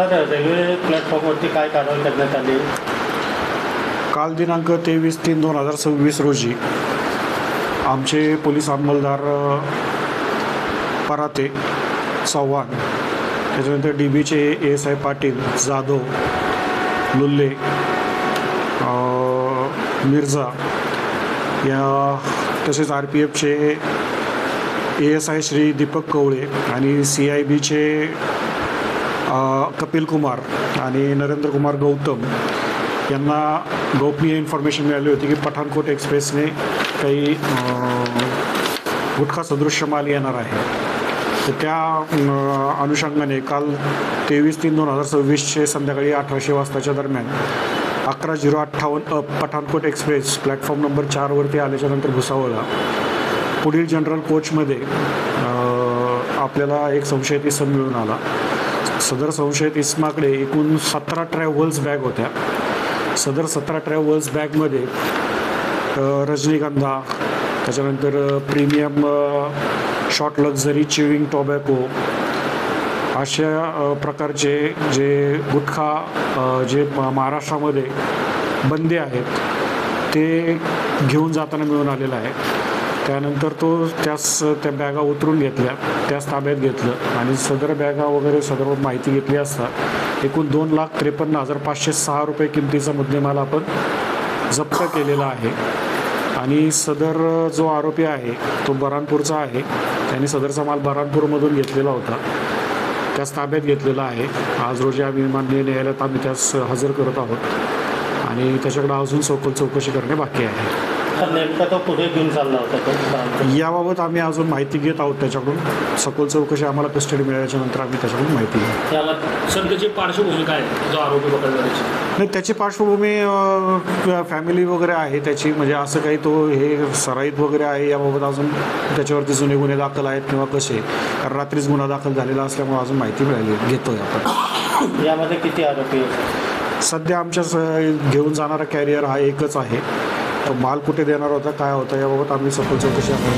Sir railway प्लॅटफॉर्मवरती काय कारवाई करण्यात आली? काल दिनांक 23/3/2026 रोजी आमचे पोलीस अंमलदार पराते, चव्हाण, त्याच्यानंतर DBचे ASI पाटील, जाधव, लुल्ले, मिर्झा या तसेच RPFचे ASI श्री दीपक कवळे आणि CIBचे कपिल कुमार आणि नरेंद्र कुमार गौतम यांना गोपनीय इन्फॉर्मेशन मिळाली होती की पठाणकोट एक्सप्रेसने काही गुटखा सदृश्य माल येणार आहे. तर त्या अनुषंगाने काल 23/3/2026 संध्याकाळी 1800 वाजताच्या दरम्यान 11:58 पठाणकोट एक्सप्रेस प्लॅटफॉर्म नंबर 4वरती आल्याच्यानंतर भुसावळला पुढील जनरल कोचमध्ये आपल्याला एक संशयित इसम मिळून आला. सदर संशयित इसमाकडे एकूण 17 ट्रॅव्हल्स बॅग होत्या. सदर 17 ट्रॅव्हल्स बॅगमध्ये रजनीगंधा, त्याच्यानंतर premium short luxury chewing tobacco अशा प्रकारचे जे गुटखा जे महाराष्ट्रामध्ये बंदी आहेत ते घेऊन जाताना मिळून आलेला आहे. त्यानंतर त्या बॅगा उतरून घेतल्या, त्याच ताब्यात घेतलं आणि सदर बॅगा वगैरे सदर माहिती घेतली असता एकूण 2,53,506 रुपये किमतीचा मुद्देमाल आपण जप्त केलेला आहे. आणि सदर जो आरोपी आहे तो बऱ्हाणपूरचा आहे. त्यांनी सदरचा माल बऱ्हाणपूरमधून घेतलेला होता, त्याच ताब्यात घेतलेला आहे. आज रोजी आम्ही माननीय न्यायालयात आम्ही त्यास हजर करत आहोत आणि त्याच्याकडे अजून सखोल चौकशी करणे बाकी आहे. नेमका तो पुढे घेऊन चालला होता तो? याबाबत आम्ही अजून माहिती घेत आहोत. त्याच्याकडून सखोल चौकशी आम्हाला कस्टडी मिळाल्याच्या नंतर आम्ही त्याच्याकडून माहिती घेऊ. सर त्याची पार्श्वभूमी काय जो आरोपी पकडला नाही, त्याची पार्श्वभूमी फॅमिली वगैरे आहे त्याची, म्हणजे असं काही तो हे सराईत वगैरे आहे याबाबत अजून त्याच्यावरती जुने गुन्हे दाखल आहेत किंवा कसे, कारण रात्रीच गुन्हा दाखल झालेला असल्यामुळे अजून माहिती मिळाली घेतोय आपण. यामध्ये किती आरोपी? सध्या आमच्या घेऊन जाणारा कॅरियर हा एकच आहे. तो माल कुठे देणार होता, काय होता याबाबत आम्ही सखोल चौकशी आम्ही